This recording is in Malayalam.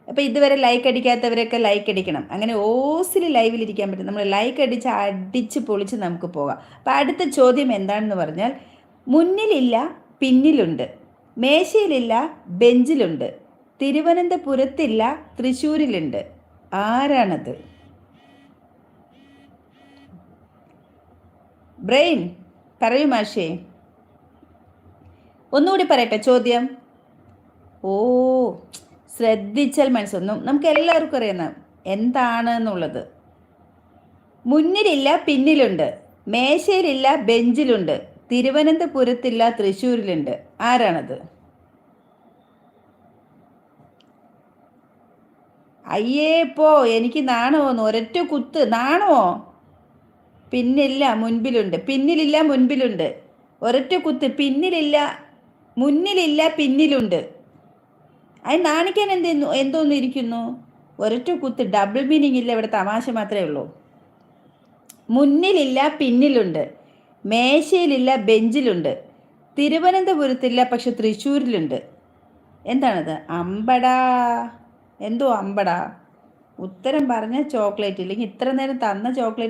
അപ്പോൾ ഇതുവരെ ലൈക്ക് അടിക്കാത്തവരൊക്കെ ലൈക്ക് അടിക്കണം. അങ്ങനെ ഓസിൽ ലൈവിലിരിക്കാൻ പറ്റും. നമ്മൾ ലൈക്ക് അടിച്ച് പൊളിച്ച് നമുക്ക് പോകാം. അപ്പോൾ അടുത്ത ചോദ്യം എന്താണെന്ന് പറഞ്ഞാൽ, മുന്നിലില്ല പിന്നിലുണ്ട്, മേശയിലില്ല ബെഞ്ചിലുണ്ട്, തിരുവനന്തപുരത്തില്ല തൃശ്ശൂരിലുണ്ട്, ആരാണത്? ബ്രെയിൻ പറയൂ മാഷേ. ഒന്നുകൂടി പറയട്ടെ ചോദ്യം. ഓ, ശ്രദ്ധിച്ചാൽ മനസ്സിലൊന്നും നമുക്ക് എല്ലാവർക്കും അറിയാം എന്താണ് എന്നുള്ളത്. മുന്നിലില്ല പിന്നിലുണ്ട്, മേശയിലില്ല ബെഞ്ചിലുണ്ട്, തിരുവനന്തപുരത്തില്ല തൃശ്ശൂരിലുണ്ട്, ആരാണത്? അയ്യേ പോ, എനിക്ക് നാണമോന്ന്, ഒരൊറ്റ കുത്ത്, നാണമോ? പിന്നില്ല മുൻപിലുണ്ട്, പിന്നിലില്ല മുൻപിലുണ്ട്, ഒരൊറ്റ കുത്ത്, പിന്നിലില്ല മുന്നിലില്ല പിന്നിലുണ്ട്. അത് നാണിക്കാൻ എന്തോന്നും ഇരിക്കുന്നു? ഒരൊറ്റ കുത്ത്, ഡബിൾ മീനിങ് ഇല്ല, ഇവിടെ തമാശ മാത്രമേ ഉള്ളൂ. മുന്നിലില്ല പിന്നിലുണ്ട്, മേശയിലില്ല ബെഞ്ചിലുണ്ട്, തിരുവനന്തപുരത്തില്ല പക്ഷെ തൃശ്ശൂരിലുണ്ട്, എന്താണത്? അമ്പടാ. എന്തോ അമ്പടാ. ഉത്തരം പറഞ്ഞ ചോക്ലേറ്റ്, ഇല്ലെങ്കിൽ ഇത്ര നേരം തന്ന ചോക്ലേറ്റ്